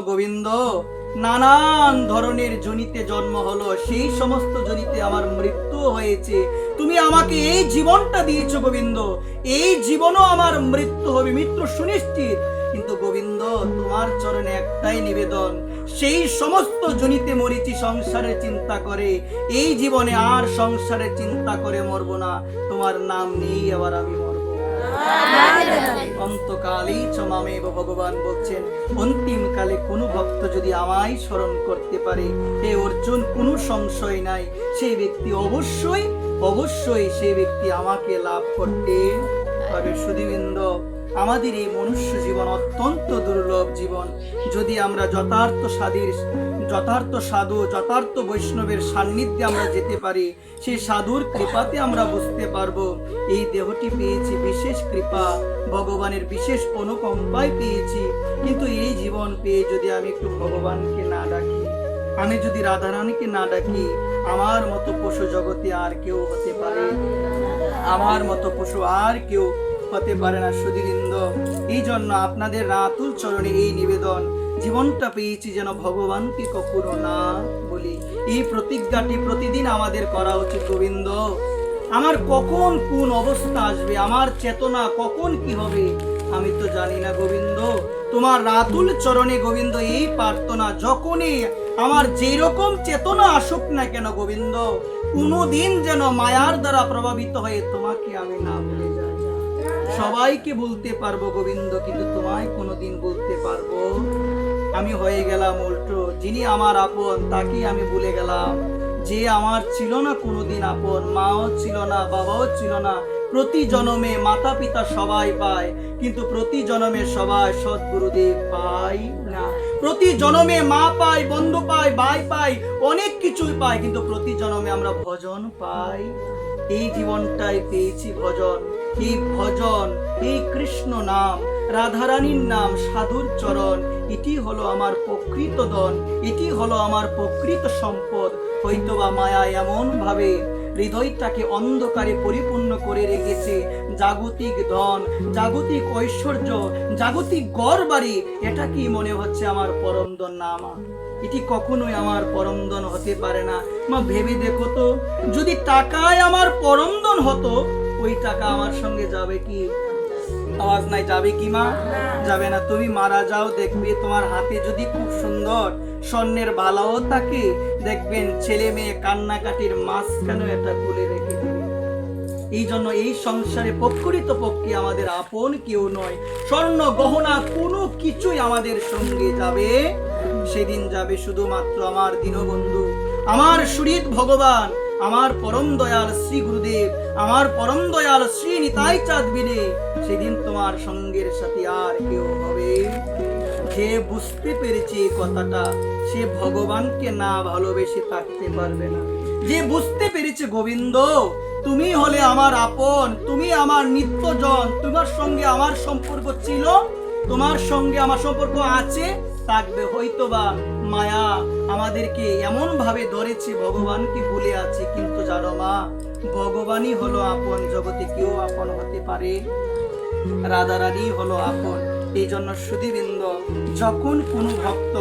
গোবিন্দ, নানান ধরনের জনিতে জন্ম হলো, সেই সমস্ত জনিতে আমার মৃত্যু হয়েছে। তুমি আমাকে এই জীবনটা দিয়েছো গোবিন্দ, এই জীবনও আমার মৃত্যু হবে, মৃত্যু সুনিশ্চিত। কিন্তু গোবিন্দ, তোমার চরণে একটাই নিবেদন, সেই সমস্ত জনিতে মরিছি সংসারের চিন্তা করে, এই জীবনে আর সংসারের চিন্তা করে মরবো না, তোমার নাম নেই আবার আমি মরবো। অন্তকালেই চমামেব, ভগবান বলছেন অন্তিম কালে কোনো ভক্ত যদি আমায় স্মরণ করতে পারে, হে অর্জুন, কোনো সংশয় নাই, সেই ব্যক্তি অবশ্যই অবশ্যই সেই ব্যক্তি আমাকে লাভ করতে পারে। সুধীবৃন্দ, আমাদের এই মনুষ্য জীবন অত্যন্ত দুর্লভ জীবন। যদি আমরা যথার্থ সাধু যথার্থ বৈষ্ণবের সান্নিধ্যে আমরা যেতে পারি, সেই সাধুর কৃপাতে আমরা বুঝতে পারবো এই দেহটি পেয়েছি বিশেষ কৃপা, ভগবানের বিশেষ অনুকম্পায় পেয়েছি। কিন্তু এই জীবন পেয়ে যদি আমি একটু ভগবানকে না ডাকি, আমি যদি রাধারানীকে না ডাকি, আমার মতো পশু জগতে আর কেউ হতে পারে, আমার মতো পশু আর কেউ হতে পারে না। সুধীবৃন্দ, এই জন্য আপনাদের রাতুল চরণে এই নিবেদন, জীবনটা পেয়েছি যেন ভগবানকে কখনো না বলি, এই প্রতিজ্ঞাটি প্রতিদিন আমাদের করা উচিত। গোবিন্দ, আমার কখন কোন অবস্থা আসবে, আমার চেতনা কখন কি হবে আমি তো জানি না গোবিন্দ। তোমার রাতুল চরণে গোবিন্দ এই প্রার্থনা, যখনই আমার যেই রকম চেতনা আসুক না কেন গোবিন্দ, কোনোদিন যেন মায়ার দ্বারা প্রভাবিত হয়ে তোমাকে আমি না ভুলে যাই। সবাইকে বলতে পারবো গোবিন্দ, কিন্তু তোমায় কোনোদিন বলতে পারবো আমি হয়ে গেলাম উল্টো, যিনি আমার আপন তাকে আমি ভুলে গেলাম। যে আমার ছিল না কোনোদিন আপন, মাও ছিল না, বাবাও ছিল না, প্রতি জন্মে মাতা পিতা সবাই পায়, কিন্তু প্রতি জন্মে সবাই সদ্গুরুদেব পাই না। প্রতি জন্মে মা পাই, বন্ধু পাই, ভাই পাই, অনেক কিছুই পাই, কিন্তু প্রতি জন্মে আমরা ভজন পাই। এই জীবনটাই পেয়েছি ভজন, এই ভজন, এই কৃষ্ণ নাম, রাধারানীর নাম, সাধুর চরণ, এটি হলো আমার প্রকৃত ধন, এটি হলো আমার প্রকৃত সম্পদ। হয়তোবা মায়া এমন ভাবে হৃদয়টাকে অন্ধকারে পরিপূর্ণ করে রেখেছে, জাগতিক ধন, জাগতিক ঐশ্বর্য, জাগতিক ঘর বাড়ি, এটা কি মনে হচ্ছে আমার পরম ধন? না মা, এটি কখনোই আমার পরম ধন হতে পারে না। মা ভেবে দেখো তো, যদি টাকায় আমার পরম ধন হতো, ওই টাকা আমার সঙ্গে যাবে কি? আওয়াজ নাই, যাবে কি মা? যাবে না। তুমি মারা যাও, দেখবে তোমার হাতে যদি খুব সুন্দর স্বর্ণের বালাও থাকে, দেখবেন ছেলে মেয়ে কান্নাকাটির মাঝখানে এটা খুলে রেখে দেবে। এই জন্য এই সংসারে প্রকৃত পক্ষে আমাদের আপন কেউ নয়, স্বর্ণ গহনা কোনো কিছুই আমাদের সঙ্গে যাবে, সেদিন যাবে শুধুমাত্র আমার দীনবন্ধু, আমার সুরিত ভগবান, আমার পরম দয়াল শ্রী গুরুদেব, আমার পরম দয়াল শ্রী নিতাই চাঁদ বিনে। সেদিন তোমার সঙ্গের সাথে আর কেউ হবে। যে বুঝতে পেরেছে এই কথাটা, সে ভগবানকে না ভালোবেসে থাকতে পারবে না। যে বুঝতে পেরেছে গোবিন্দ তুমি হলে আমার আপন, তুমি আমার নিত্যজন, তোমার সঙ্গে আমার সম্পর্ক ছিল, তোমার সঙ্গে আমার সম্পর্ক আছে, থাকবে। হয়তোবা মায়া আমাদেরকে এমন ভাবে ধরেছে, ভগবানকে ভুলে আছে। কিন্তু জানো মা, ভগবানই হলো আপন, জগতে কেউ আপন হতে পারে, রাধারানী হলো আপন। এই জন্য সুধীবৃন্দ, যখন কোনো ভক্ত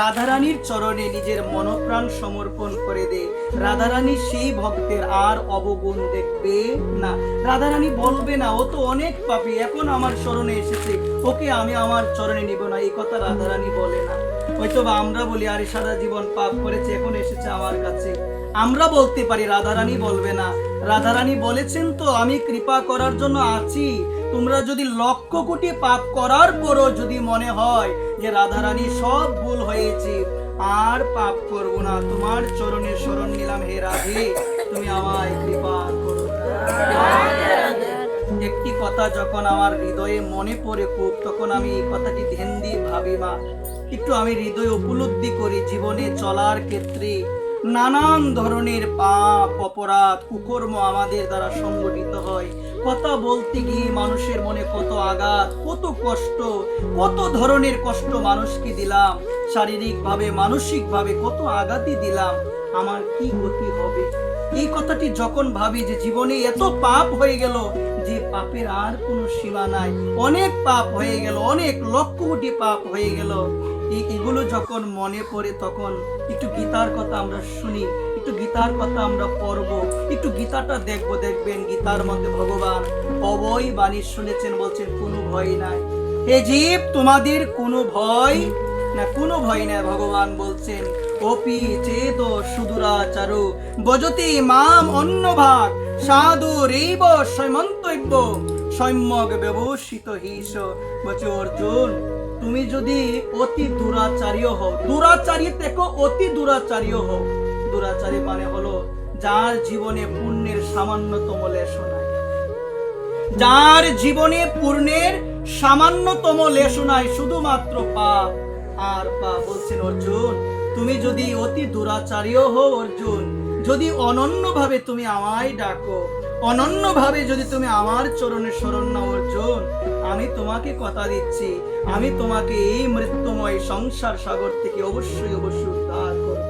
রাধারানীর চরণে নিজের মনপ্রাণ সমর্পণ করে দেয়, রাধারানী সেই ভক্তের আর অবগুণ দেখবে না। রাধারানী বলবে না ও তো অনেক পাপী, এখন আমার চরণে এসেছে, ওকে আমি আমার চরণে নিব না, এই কথা রাধারানী বলে না। হয়তোবা আমরা বলি আরে সারা জীবন পাপ করেছে, এখন এসেছে আমার কাছে, আমরা বলতে পারি, রাধারানী বলবে না। রাধারানী বলেছেন তো আমি কৃপা করার জন্য আছি। তোমরা যদি লক্ষ কোটি পাপ করার পরও যদি মনে হয় যে রাধারানী সব ভুল হয়েছে, আর পাপ করব না, তোমার চরণে শরণ নিলাম, হে রাধে তুমি আমায় কৃপা করো। একটি কথা যখন আমার হৃদয়ে মনে পড়ে খুব, তখন আমি এই কথাটি ধ্যান দিয়ে ভাবি মা, একটু আমি হৃদয়ে উপলব্ধি করি জীবনে চলার ক্ষেত্রে নানান ধরনের পাপ, অপরাধ, কুকর্ম আমাদের দ্বারা সংগঠিত হয়। কথা বলতে গিয়ে মানুষের মনে কত আঘাত, কত কষ্ট, কত ধরনের কষ্ট মানুষকে দিলাম, শারীরিকভাবে মানসিকভাবে কত আঘাতই দিলাম, আমার কি গতি হবে? এই কথাটি যখন ভাবি যে জীবনে এত পাপ হয়ে গেল, যে পাপের আর কোনো সীমা নাই, অনেক পাপ হয়ে গেল, অনেক লক্ষ কোটি পাপ হয়ে গেল, এগুলো যখন মনে পড়ে তখন একটু গীতার কথা আমরা শুনি, একটু গীতার কথা আমরা পড়ব, একটু গীতাটা দেখবেন গীতার মধ্যে ভগবান অভয় বাণী শুনেছেন, বলছেন কোনো ভয় নাই হে জীব, তোমাদের কোনো ভয় না, কোনো ভয় নাই। ভগবান বলছেন অপি চেত সুদূরাচারো বজতি মাম অন্যভাগ সাধু রেব সৈমন্তব্য সম্যক ব্যবসিত হিস। বলছে অর্জুন, তুমি যদি অতি দুরাচারী হও, দুরাচারী থেকে অতি দুরাচারী হও, দুরাচারী মানে হলো যার জীবনে পুণ্যের সামান্যতম লেশ নাই, যার জীবনে পুণ্যের সামান্যতম লেশ নাই, শুধুমাত্র পাপ আর পাপ। বলছেন অর্জুন, তুমি যদি অতি দুরাচারীও হও অর্জুন, যদি অনন্যভাবে তুমি আমায় ডাকো, অনন্যভাবে যদি তুমি আমার চরণে শরণ নাও অর্জুন, আমি তোমাকে কথা দিচ্ছি, আমি তোমাকে এই মৃত্যুময় সংসার সাগর থেকে অবশ্যই অবশ্যই উদ্ধার করব।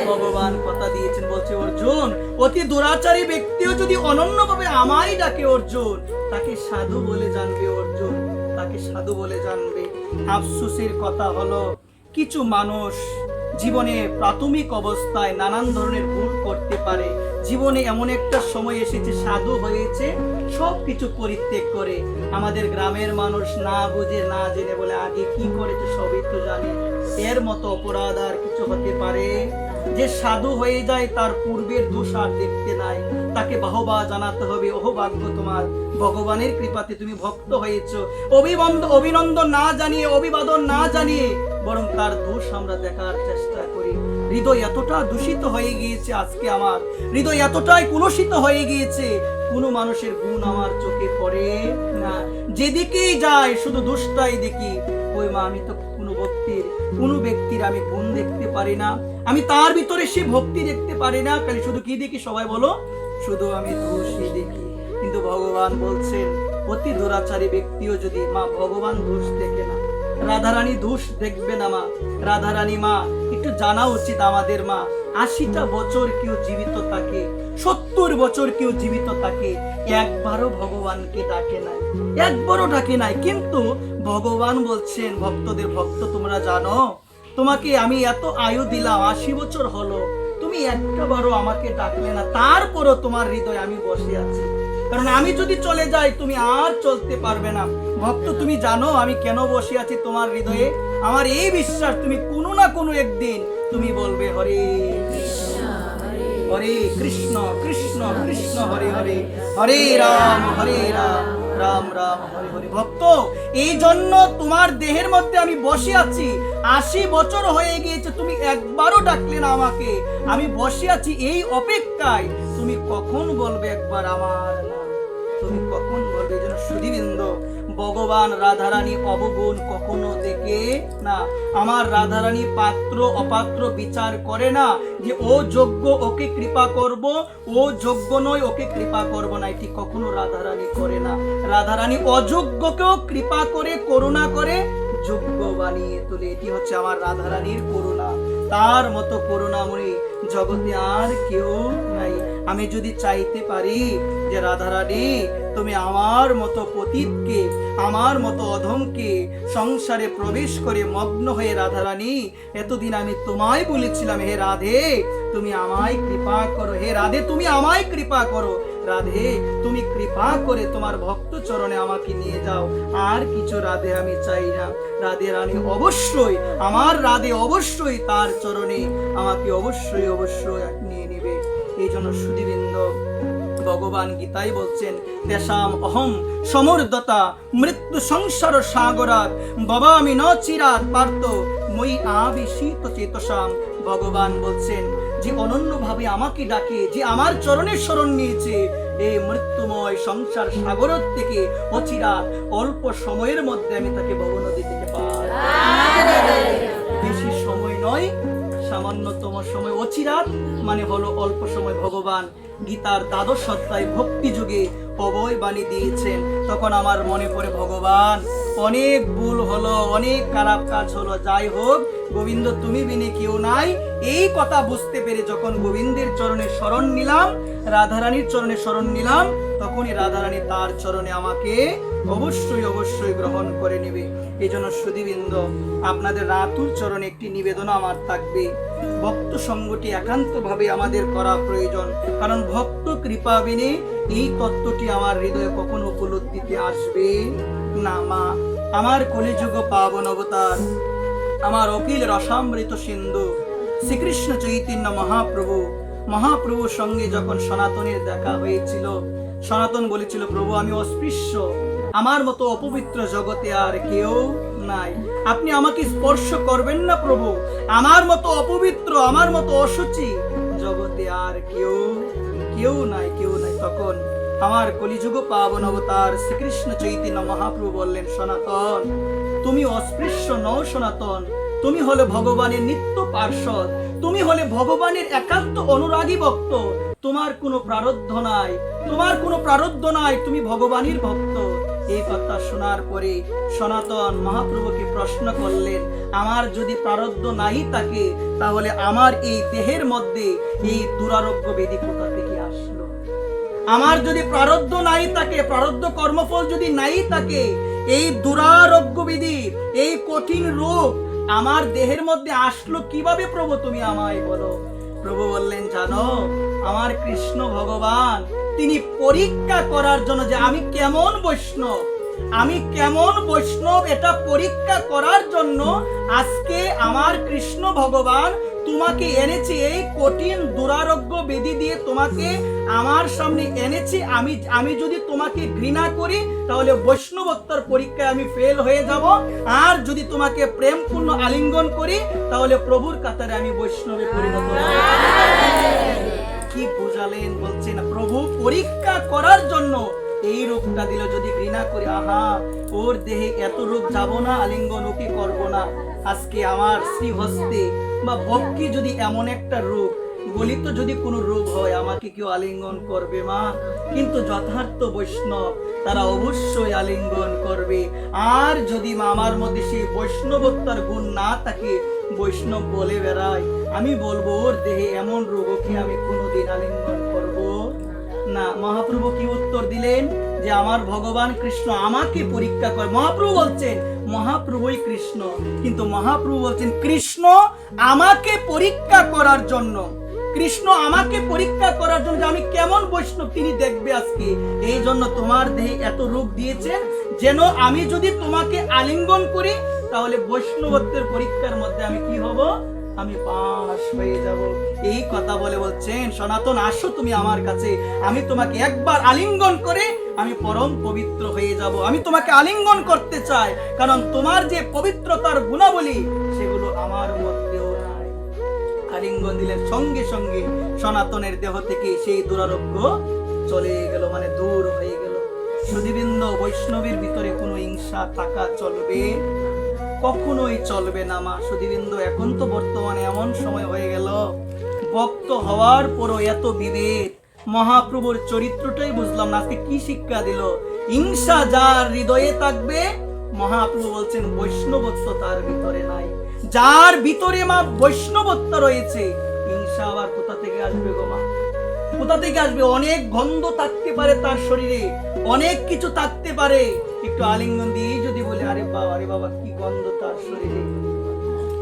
ভগবান কথা দিয়েছেন। বলছে অর্জুন, অতি দুরাচারী ব্যক্তিও যদি অনন্যভাবে আমায় ডাকে অর্জুন, তাকে সাধু বলে জানবে অর্জুন, তাকে সাধু বলে জানবে। আফসোসের কথা হলো কিছু মানুষ জীবনে প্রাথমিক অবস্থায় নানান ধরনের ভুল করতে পারে, জীবনে এমন একটা সময় এসেছে সাধু হয়েছে, সবকিছু পরিত্যাগ করে। আমাদের গ্রামের মানুষ না বুঝে না জেনে বলে আগে কি করেছে সবই তো জানে। এর মতো অপরাধ আর কিছু হতে পারে? যে সাধু হয়ে যায় তার পূর্বের দোষ আর দেখতে নাই, তাকে বাহবা জানাতে হবে, অহোভাগ্য তোমার, ভগবানের কৃপাতে তুমি ভক্ত হয়েছো। অভিনন্দন না জানিয়ে, অভিবাদন না জানিয়ে বরং তার দোষ আমরা দেখার চেষ্টা করি। হৃদয় এতটা দূষিত হয়ে গিয়েছে আজকে, আমার হৃদয় এতটাই কুলসিত হয়ে গিয়েছে, কোনো মানুষের গুণ আমার চোখে পড়ে না, যেদিকেই যায় শুধু দোষটাই দেখি। ওই মা, আমি তো কোনো ব্যক্তির আমি গুণ দেখতে পারি না, আমি তার ভিতরে সে ভক্তি দেখতে পারি না, খালি শুধু কি দেখি সবাই বলো, শুধু আমি দোষই দেখি। কিন্তু ভগবান বলছেন অতি দুরাচারী ব্যক্তিও যদি মা ভগবান দোষ দেখে না, রাধারানী দোষ দেখবে না মা। রাধারানী মা, একটু জানা উচিত আমাদের মা, 80টা বছর কেউ জীবিত থাকে, 70 বছর কেউ জীবিত থাকে, একবারও ভগবানকে ডাকে নাই, একবারও ডাকে নাই। কিন্তু ভগবান বলছেন ভক্তদের, ভক্ত তোমরা জানো, তোমাকে আমি এত আয়ু দিলাম, 80 বছর হলো, তুমি একবারও আমাকে ডাকলে না, তারপরও তোমার হৃদয়ে আমি বসে আছি, কারণ আমি যদি চলে যাই তুমি আর চলতে পারবে না। ভক্ত তুমি জানো আমি কেন বসে আছি তোমার হৃদয়ে? আমার এই বিশ্বাস, তুমি কোনো না কোনো একদিন তুমি বলবে হরে কৃষ্ণ হরে কৃষ্ণ কৃষ্ণ কৃষ্ণ হরে হরে, হরে রাম রাম রাম হরে হরে। ভক্ত, এই জন্য তোমার দেহের মধ্যে আমি বসে আছি, 80 বছর হয়ে গিয়েছে, তুমি একবারও ডাকলে না আমাকে, আমি বসে আছি এই অপেক্ষায়, তুমি কখন বলবে একবার আমার নাম, তুমি কখন বলবে? যেন সুধীবৃন্দ, ভগবান রাধারানী অবগুণ কখনো দেখে না। আমার রাধারানী পাত্র অপাত্র বিচার করে না, যে ও যোগ্য ওকে কৃপা করব, ও যোগ্য নয় ওকে কৃপা করব না, এটি কখনো রাধারানী করে না। রাধারানী অযোগ্যকেও কৃপা করে, করুণা করে যোগ্য বানিয়ে তোলে। এটি হচ্ছে আমার রাধারানীর করুণা। তার মতো করুণাময়ী জগতে আর কেউ নাই। আমি যদি চাইতে পারি যে রাধারানী তুমি আমার মতো পতিতকে, আমার মতো অধমকে সংসারে প্রবেশ করে মগ্ন হয়ে, রাধারানী এতদিন আমি তোমায় বলেছিলাম হে রাধে তুমি আমায় কৃপা করো, হে রাধে তুমি আমায় কৃপা করো, রাধে তুমি কৃপা করে তোমার ভক্ত চরণে আমাকে নিয়ে যাও, আর কিছু রাধে আমি চাই না। রাধে রানী অবশ্যই, আমার রাধে অবশ্যই তার চরণে আমাকে অবশ্যই অবশ্যই নিয়ে নেবে। এই জন্য সুধীবৃন্দ, ভগবান গীতায় বলছেন তেষাম অহম সমর্দতা মৃত্যু সংসার সাগরাত ভবামি ন চিরাত পার্থ মই আবিশিত চেতসাম। ভগবান বলছেন যে অনন্যভাবে আমাকে ডাকে, যে আমার চরণের শরণ নিয়েছে, এই মৃত্যুময় সংসার সাগর থেকে অচিরাত অল্প সময়ের মধ্যে আমি তাকে ভবনদী থেকে পার, বেশি সময় নয়, সামান্যতম সময়। অচিরাত মানে হলো অল্প সময়। ভগবান গীতার 12 অধ্যায় ভক্তি যুগে অভয় বাণী দিয়েছেন। তখন আমার মনে পড়ে ভগবান অনেক ভুল হলো, অনেক খারাপ কাজ হলো, যাই হোক গোবিন্দ তুমি বিনে কেউ নাই, এই কথা বুঝতে পেরে যখন গোবিন্দের চরণে শরণ নিলাম, রাধারানীর চরণে শরণ নিলাম, তখনই রাধারানী তার চরণে আমাকে অবশ্যই অবশ্যই গ্রহণ করে নেবে। এই জন্য সুধীবৃন্দ, আপনাদের রাতুর চরণে একটি নিবেদন আমার থাকবে, ভক্ত সঙ্গটি একান্তভাবে আমাদের করা প্রয়োজন, কারণ ভক্ত কৃপা বিনে এই তত্ত্বটি আমার হৃদয়ে কখনো উপলব্ধিতে আসবে না। মা, আমার কলিযুগ পাবন অবতার, আমার অখিল রসামৃত সিন্ধু শ্রীকৃষ্ণ চৈতন্য মহাপ্রভুর সঙ্গে যখন সনাতনের দেখা হয়েছিল, সনাতন বলেছিল, প্রভু আমি অস্পৃশ্য, আমার মতো অপবিত্র জগতে আর কেউ নাই, আপনি আমাকে স্পর্শ করবেন না প্রভু, আমার মতো অপবিত্র, আমার মতো অসুচি জগতে আর কেউ নাই। তখন আমার কলিযুগ পাবন অবতার শ্রীকৃষ্ণ চৈতন্য মহাপ্রভু বললেন, সনাতন তুমি অস্পৃশ্য নও, সনাতন তুমি হলে ভগবানের নিত্য পার্ষদ, তুমি হলে ভগবানের একান্ত অনুরাগী ভক্ত, তোমার কোনো প্রারব্ধ নাই, তুমি ভগবানের ভক্ত। এই কথা শোনার পরে সনাতন মহাপ্রভুকে প্রশ্ন করলেন, আমার যদি প্রারব্ধ নাই থাকে, তাহলে আমার এই দেহের মধ্যে এই দুরারোগ্য ব্যাধি কোথা থেকে আসলো? আমার যদি প্রারব্ধ নাই থাকে, প্রারব্ধ কর্মফল যদি নাই থাকে, এই দুরারোগ্য ব্যাধি, এই কঠিন রোগ আমার দেহের মধ্যে আসলো কিভাবে প্রভু, তুমি আমায় বলো। প্রভু বললেন, জানো আমার কৃষ্ণ ভগবান তিনি পরীক্ষা করার জন্য যে আমি কেমন বৈষ্ণব এটা পরীক্ষা করার জন্য আজকে আমার কৃষ্ণ ভগবান তোমাকে এনেছে, এই কঠিন দুরারোগ্য ব্যাধি দিয়ে তোমাকে আমার সামনে এনেছি। আমি যদি তোমাকে ঘৃণা করি তাহলে বৈষ্ণবত্বর পরীক্ষায় আমি ফেল হয়ে যাব, আর যদি তোমাকে প্রেমপূর্ণ আলিঙ্গন করি তাহলে প্রভুর কাতারে আমি বৈষ্ণবে পরিণত হব। কি বুঝালেন? বলছেন প্রভু পরীক্ষা করার জন্য এই রোগটা দিল, যদি ঘৃণা করি, আহা ওর দেহে এত রোগ যাব না, আলিঙ্গন ওকে করবো না। আজকে আমার শ্রীহস্তে বা বক্ষে যদি এমন একটা রোগ, গলিত যদি কোনো রোগ হয়, আমাকে কেউ আলিঙ্গন করবে মা? কিন্তু যথার্থ বৈষ্ণব তারা অবশ্যই আলিঙ্গন করবে। আর যদি মা আমার মধ্যে সেই বৈষ্ণবত্বর গুণ না থাকে, বৈষ্ণব বলে বেড়ায়, আমি বলবো ওর দেহে এমন রোগ, ওকে আমি কোনোদিন আলিঙ্গন করব না। মহাপ্রভু কি উত্তর দিলেন? যে আমার ভগবান কৃষ্ণ আমাকে পরীক্ষা করে। মহাপ্রভু বলছেন মহাপ্রভুই কৃষ্ণ, কিন্তু মহাপ্রভু বলছেন কৃষ্ণ আমাকে পরীক্ষা করার জন্য, যে আমি কেমন বৈষ্ণব তিনি দেখবে আজকে। এই জন্য তোমার দেহে এত রোগ দিয়েছেন, যেন আমি যদি তোমাকে আলিঙ্গন করি তাহলে বৈষ্ণবত্বের পরীক্ষার মধ্যে আমি কি হব? আমি পাস হয়ে যাব। এই কথা বলছেন, সনাতন আসো তুমি আমার কাছে, আমি তোমাকে একবার আলিঙ্গন করে আমি পরম পবিত্র হয়ে যাব। আমি তোমাকে আলিঙ্গন করতে চাই, কারণ তোমার যে পবিত্রতার গুণাবলী সেগুলো আমার মধ্যেও নাই। আলিঙ্গন দিলেন, সঙ্গে সঙ্গে সনাতনের দেহ থেকে সেই দুরারোগ্য চলে গেল, মানে দূর হয়ে গেল। সুধীবৃন্দ, বৈষ্ণবের ভিতরে কোনো হিংসা থাকা চলবে? কখনোই চলবে না মা। সুধীবৃন্দ, এখন তো বর্তমানে এমন সময় হয়ে গেল, ভক্ত হওয়ার পরও এত বিভেদ। মহাপ্রভুর চরিত্রটাই বুঝলাম না, আজকে কি শিক্ষা দিল? হিংসা যার হৃদয়ে থাকবে, মহাপ্রভু বলছেন বৈষ্ণবত্ব তার ভিতরে নাই। যার ভিতরে মা বৈষ্ণবত্ব রয়েছে, হিংসা আবার কোথা থেকে আসবে গো মা? কোথা থেকে আসবে? অনেক গন্ধ থাকতে পারে তার শরীরে, অনেক কিছু থাকতে পারে, একটু আলিঙ্গন দিয়ে যদি বলে আরে বাবা কি গন্ধ তার শরীরে,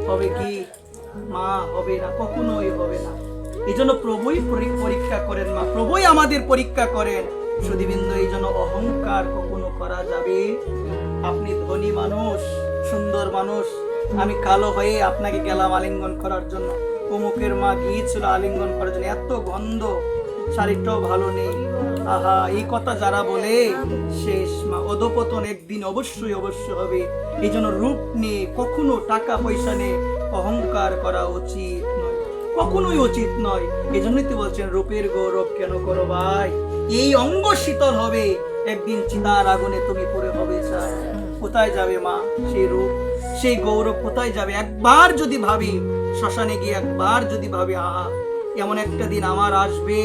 হবে কি মা? হবে না, কখনোই হবে না। এই জন্য প্রভুই পরীক্ষা করেন মা, প্রভুই আমাদের পরীক্ষা করেন। সুধীবৃন্দ, এই জন্য অহংকার কখনো করা যাবে? আপনি ধনী মানুষ, সুন্দর মানুষ, আমি কালো হয়ে আপনাকে গেলাম আলিঙ্গন করার জন্য, অমুকের মা গিয়েছিল আলিঙ্গন করার জন্য, এত গন্ধ, শারীরটাও ভালো নেই, আহা, এই কথা যারা বলে শেষ মা, অধপতন একদিন অবশ্যই হবে। এই জন্য রূপ নিয়ে, কখনো টাকা পয়সা নিয়ে অহংকার করা উচিত নয়, কখনোই উচিত নয়। এই জন্যই তো বলছেন রূপের গৌরব কেন করো ভাই? এই অঙ্গ শীতল হবে, একদিন চিতার আগুনে তুমি পড়ে হবে চাই। কোথায় যাবে মা সেই রূপ, সেই গৌরব কোথায় যাবে? একবার যদি ভাবি, শ্মশানে গিয়ে একবার যদি ভাবি, আহা এমন একটা দিন আমার আসবে,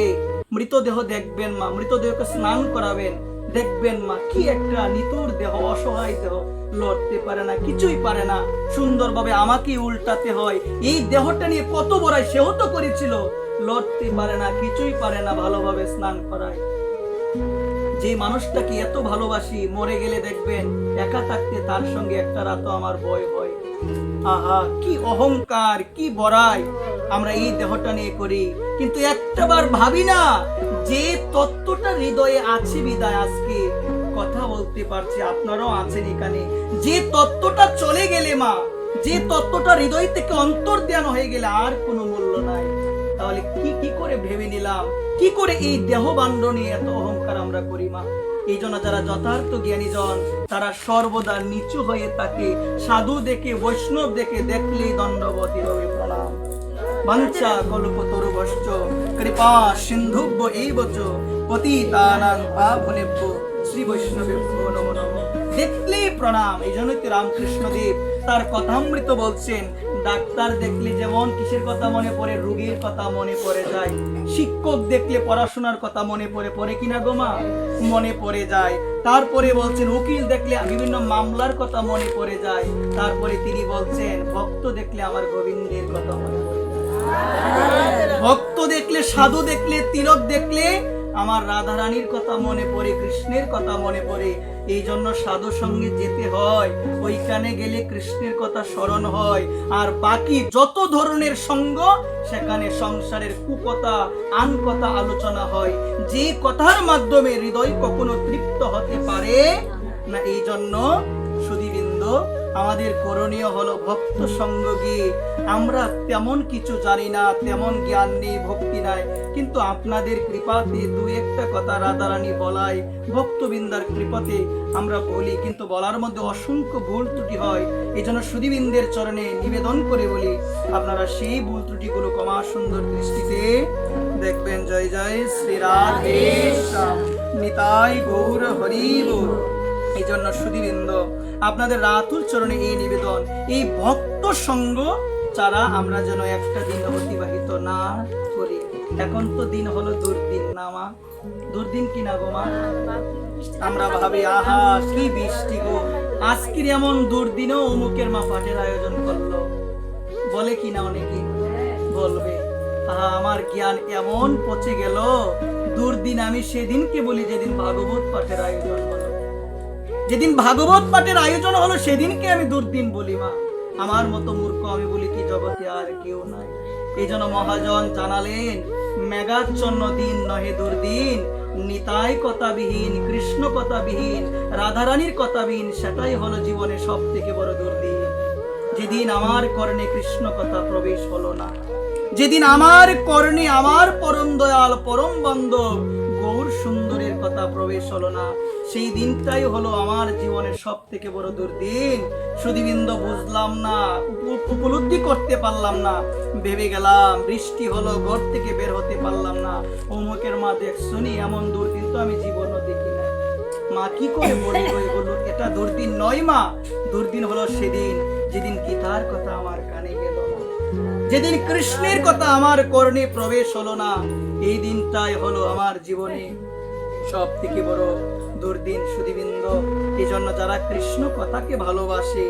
মৃতদেহ দেখবেন মা, মৃতদেহকে স্নান করাবেন, দেখবেন মা কি একটা নিতুর দেহ, অসহায় দেহ, লড়তে পারে না, কিছুই পারে না, সুন্দরভাবে আমাকে উল্টাতে হয়। এই দেহটা নিয়ে কত বড়াই, সেও তো করেছিল, লড়তে পারে না, কিছুই পারে না, ভালোভাবে স্নান করায়। যে মানুষটাকে এত ভালোবাসি, মরে গেলে দেখবেন একা থাকতে তার সঙ্গে একটা রাতও আমার ভয় হয়। আহা, কি অহংকার, কি বড়াই আমরা এই দেহটা নিয়ে করি। কিন্তু একটাবার ভাবি না যে তত্ত্বটা হৃদয়ে আছে বিদায় আজকে কথা বলতে পারছি, আপনারাও আছেন এখানে। যে তত্ত্বটা চলে গেলে মা, যে তত্ত্বটা হৃদয় থেকে অন্তর্ধান হয়ে গেলে আর কোনো মূল্য নাই। তাহলে কি করে ভেবে নিলাম, কি করে এই দেহবাণ্ড নিয়ে এত অহংকার আমরা করি মা। এই জন্য যারা যথার্থ জ্ঞানীজন তারা সর্বদা নিচু হয়ে থাকে। সাধু দেখে, বৈষ্ণব দেখে দেখলেই দণ্ডবতী হবে প্রণাম। বাঞ্ছা কল্পতরুভশ্চ কৃপা সিন্ধুভ্য এইবচ পতিতানাং পাবনেভ্যো শ্রী বৈষ্ণবেভ্যো নমো নমঃ। দেখলেই প্রণাম। এই জন্যই তো রামকৃষ্ণ দেব তার কথামৃত বলছেন, ডাক্তার দেখলে যেমন কিসের কথা মনে পড়ে, রোগীর কথা মনে পড়ে যায়। শিক্ষক দেখলে পড়াশোনার কথা মনে পড়ে কিনা গো মা? মনে পড়ে যায়। তারপরে বলছেন উকিল দেখলে বিভিন্ন মামলার কথা মনে পড়ে যায়। তারপরে তিনি বলছেন ভক্ত দেখলে আমার গোবিন্দের কথা মনে পড়ে যায়। ভক্ত দেখলে, সাধু দেখলে, তিলক দেখলে আমার রাধা রানীর কথা মনে পড়ে, কৃষ্ণের কথা মনে পড়ে। এই জন্য সাধু সঙ্গে যেতে হয়, ওইখানে গেলে কৃষ্ণের কথা স্মরণ হয়। আর বাকি যত ধরনের সঙ্গ, সেখানে সংসারের কুকথা, আন কথা আলোচনা হয়, যে কথার মাধ্যমে হৃদয় কখনো তৃপ্ত হতে পারে না। এই জন্য সুধীবৃন্দ, আমাদের করণীয় হলো ভক্ত সঙ্গ গিয়ে। আমরা তেমন কিছু জানি না, তেমন জ্ঞান নেই, ভক্তি নাই, কিন্তু আপনাদের কৃপাতে দু একটা কথা রাধারানী বলাই, ভক্তবৃন্দার কৃপাতে আমরা বলি, কিন্তু বলার মধ্যে অসংখ্য ভুল ত্রুটি হয়। এই জন্য সুধীবৃন্দের চরণে নিবেদন করে বলি, আপনারা সেই ভুল ত্রুটিগুলো ক্ষমা সুন্দর দৃষ্টিতে দেখবেন। জয় জয় শ্রী রাধে শ্যাম, নিতাই গৌর হরি বল। এই জন্য সুধীবৃন্দ, আপনাদের রাতুল চরণে এই নিবেদন, এই ভক্ত সঙ্গ ছাড়া আমরা যেন একটা দিন অতিবাহিত না করি। এখন তো দিন হলো দুর্দিন না মা? দুর্দিন কি না গো মা? আমরা ভাবি আহা কি বৃষ্টি গো, আজকের এমন দুর্দিনও অমুকের মা পাঠের আয়োজন করলো, বলে কিনা? অনেকে বলবে আহা আমার জ্ঞান এমন পচে গেল, দুর্দিন আমি সেদিনকে বলি যেদিন ভাগবত পাঠের আয়োজন হলো। যেদিন ভাগবত পাঠের আয়োজন হলো সেদিনকে আমি দুর্দিন বলি মা। আমার মতো মূর্খ আমি বলি কি জগতে আর কেউ নাই। এই জন্য মহাজন জানালেন, মেঘাচ্ছন্ন দিন নহে দুর্দিন, নিতাই কথাবিহীন, কৃষ্ণ কথাবিহীন, রাধারানীর কথাবিহীন, সেটাই হলো জীবনে সব থেকে বড় দুর্দিন। যেদিন আমার কর্ণে কৃষ্ণ কথা প্রবেশ হলো না, যেদিন আমার কর্ণে আমার পরম দয়াল, পরম বান্ধব গৌর সুন্দরের কথা প্রবেশ হলো না, সেই দিনটাই হলো আমার জীবনের সব থেকে বড় দুর্দিন। সুধীবৃন্দ, বুঝলাম না, উপলব্ধি করতে পারলাম না, ভেবে গেলাম বৃষ্টি হলো, ঘর থেকে বের হতে পারলাম না, অমুকের মা দেখ শুনি, এমন দুর্দিন তো আমি জীবনও দেখি না। মা কি করে বলবো এগুলো? এটা দুর্দিন নয় মা, দুর্দিন হলো সেদিন যেদিন গীতার কথা আমার কানে গেল না, যেদিন কৃষ্ণের কথা আমার কর্ণে প্রবেশ হলো না, এই দিনটাই হলো আমার জীবনে সব থেকে বড় দুর্দিন। সুধীবৃন্দ, এই জন্য যারা কৃষ্ণ কথাকে ভালোবাসে,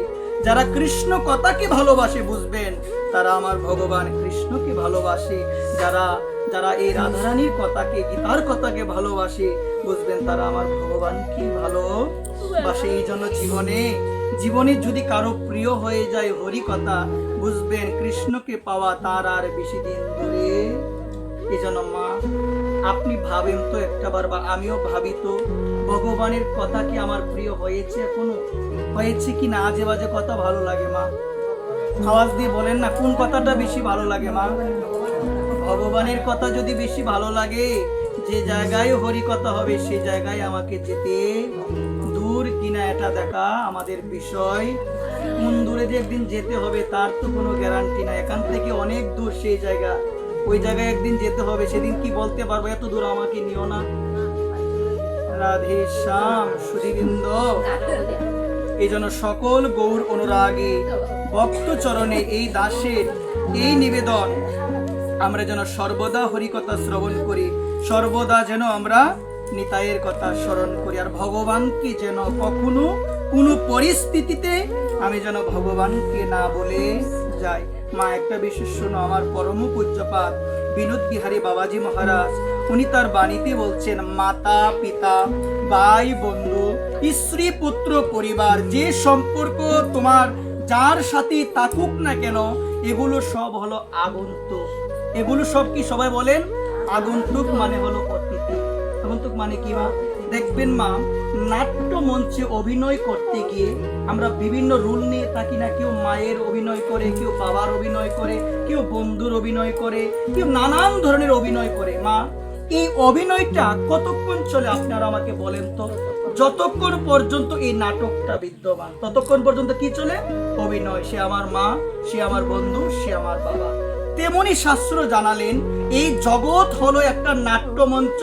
যারা কৃষ্ণ কথাকে ভালোবাসে, বুঝবেন তারা আমার ভগবান কৃষ্ণকে ভালোবাসে। যারা যারা এই রাধারানীর কথাকে, গীতার কথাকে ভালোবাসে, বুঝবেন তারা আমার ভগবানকে ভালোবাসে। এই জন্য জীবনে যদি কারো প্রিয় হয়ে যায় হরি কথা, বুঝবেন কৃষ্ণকে পাওয়া তার আর বেশি দিন দূরে। এই জন্য মা, আপনি ভাবেন তো একটাবার, বা আমিও ভাবি তো, ভগবানের কথা কি আমার প্রিয় হয়েছে? এখনো হয়েছে কি না? আজে বাজে কথা ভালো লাগে মা? আওয়াজ দিয়ে বলেন না, কোন কথাটা বেশি ভালো লাগে মা? ভগবানের কথা যদি বেশি ভালো লাগে, যে জায়গায় হরি কথা হবে সেই জায়গায় আমাকে যেতে, দূর কিনা এটা দেখা আমাদের বিষয়। কোন দূরে যে একদিন যেতে হবে তার তো কোনো গ্যারান্টি নাই। এখান থেকে অনেক দূর সেই জায়গা, ওই জায়গায় একদিন যেতে হবে, সেদিন কি বলতে পারবো এত দূর আমাকে নিও না। রাধে শ্যাম। সুধীবৃন্দ, এই জন্য সকল গৌর অনুরাগী ভক্ত চরণে এই দাসের এই নিবেদন, আমরা যেন সর্বদা হরিকথা শ্রবণ করি, সর্বদা যেন আমরা নিতাইয়ের কথা স্মরণ করি, আর ভগবানকে যেন কখনো কোনো পরিস্থিতিতে আমি যেন ভগবানকে না বলে যাই। মা, একটা বিশেষ শোনো, আমার পরম পূজ্যপাদ বিনোদ বিহারী বাবাজি মহারাজ উনি তার বাণীতে বলছেন, মাতা পিতা ভাই বন্ধু স্ত্রী পুত্র পরিবার যে সম্পর্ক তোমার যার সাথে থাকুক না কেন, এগুলো সব হলো আগন্তুক। এগুলো সব কি সবাই বলেন? আগন্তুক মানে হলো অতিথি। আগন্তুক মানে কি মা? দেখবেন মা, নাট্য মঞ্চে অভিনয় করতে গিয়ে আমরা বিভিন্ন রোল নিয়ে থাকি না। কেউ মায়ের অভিনয় করে, কেউ বাবার অভিনয় করে, কেউ বন্ধুর অভিনয় করে, কেউ নানান ধরনের অভিনয় করে। মা, এই অভিনয়টা কতক্ষণ চলে আপনারা আমাকে বলেন তো? যতক্ষণ পর্যন্ত এই নাটকটা বিদ্যমান ততক্ষণ পর্যন্ত কি চলে? অভিনয়। সে আমার মা, সে আমার বন্ধু, সে আমার বাবা। তেমনি শাস্ত্র জানালেন এই জগৎ হলো একটা নাট্যমঞ্চ,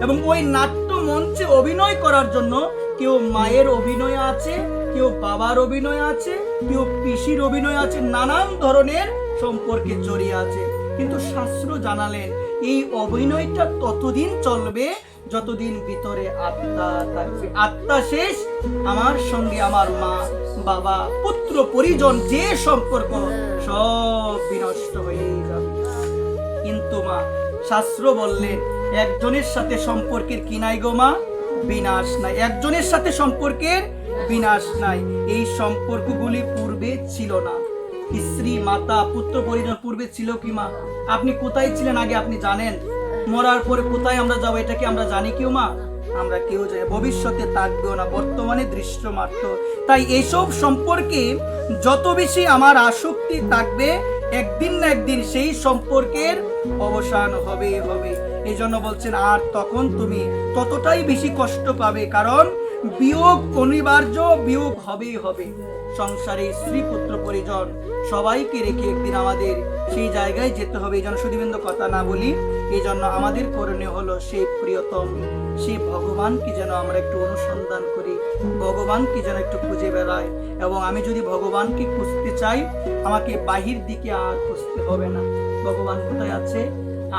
এবং ওই নাট্যমঞ্চে অভিনয় করার জন্য কেউ মায়ের অভিনয় আছে, কেউ বাবার অভিনয় আছে, কেউ পিসির অভিনয় আছে, নানান ধরনের সম্পর্কে জড়িয়ে আছে। কিন্তু শাস্ত্র জানালেন এই অভিনয়টা ততদিন চলবে যতদিন ভিতরে আত্মা থাকবে। আত্মা শেষ, আমার সঙ্গে আমার মা বাবা পুত্র পরিজন যে সম্পর্ক সব বিনষ্ট হয়ে যাবে। কিন্তু মা, শাস্ত্র বললেন একজনের সাথে সম্পর্কের কি নাই গো মা? বিনাশ নাই। একজনের সাথে সম্পর্কের বিনাশ নাই। এই সম্পর্কগুলি পূর্বে ছিল না। স্ত্রী মাতা পুত্র পরিজন পূর্বে ছিল কি মা? আপনি কোথায় ছিলেন আগে আপনি জানেন? মরার পরে কোথায় আমরা যাবো এটা কি আমরা জানি কেউ মা? আমরা কেউ জানি। ভবিষ্যতে থাকবেও না, বর্তমানে দৃশ্য মাত্র। তাই এইসব সম্পর্কে যত বেশি আমার আসক্তি থাকবে, একদিন না একদিন সেই সম্পর্কের অবসান হবে হবে। এই জন্য বলছেন, আর তখন তুমি ততটাই বেশি কষ্ট পাবে, কারণ বিয়োগ অনিবার্য, বিয়োগ হবেই হবে। সংসারে স্ত্রী পুত্র পরিজন সবাইকে রেখে একদিন আমাদের সেই জায়গায় যেতে হবে। এই জন্য সুধীবৃন্দ কথা না বলি, এই জন্য আমাদের করণীয় হলো সেই প্রিয়তম সেই ভগবানকে যেন আমরা একটু অনুসন্ধান করি, ভগবানকে যেন একটু খুঁজে বেড়াই। এবং আমি যদি ভগবানকে খুঁজতে চাই, আমাকে বাহির দিকে আর খুঁজতে হবে না। ভগবান কোথায় আছে?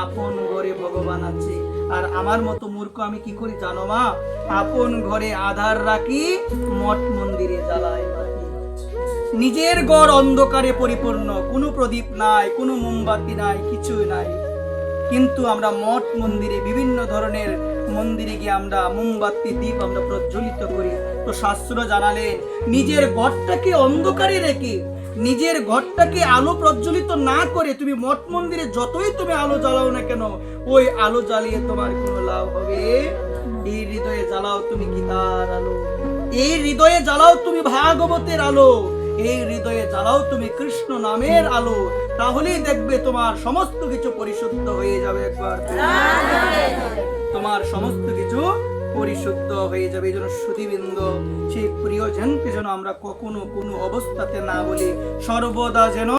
আপন ঘরে ভগবান আছে। আর আমার মতো মূর্খ আমি কি করি জানো মা? আপন ঘরে আধার রাখি, মঠ মন্দিরে জ্বালাই বাতি। নিজের ঘর অন্ধকারে পরিপূর্ণ, কোনো প্রদীপ নাই, কোনো মোমবাতি নাই, কিছুই নাই। কিন্তু আমরা মঠ মন্দিরে বিভিন্ন ধরনের মন্দিরে গিয়ে আমরা মোমবাতি দ্বীপ আমরা প্রজ্বলিত করি। তো শাস্ত্র জানালেন নিজের ঘরটাকে অন্ধকারে রেখে, নিজের ঘরটাকে আলো প্রজ্বলিত না করে তুমি মঠ মন্দিরে যতই তুমি আলো জ্বালাও না কেন, ওই আলো জ্বালিয়ে তোমার কোনো লাভ হবে? এই হৃদয়ে জ্বালাও তুমি গীতার আলো, এই হৃদয়ে জ্বালাও তুমি ভাগবতের আলো, এই হৃদয়ে জ্বালাও তুমি কৃষ্ণ নামের আলো। তাহলেই দেখবে তোমার সমস্ত কিছু পরিশুদ্ধ হয়ে যাবে। একবার তোমার সমস্ত কিছু পরিশুদ্ধ হয়ে যাবে। এই জন্য সুধীবৃন্দ, সেই প্রিয়জনকে যেন আমরা কখনো কোনো অবস্থাতে না বলি, সর্বদা যেন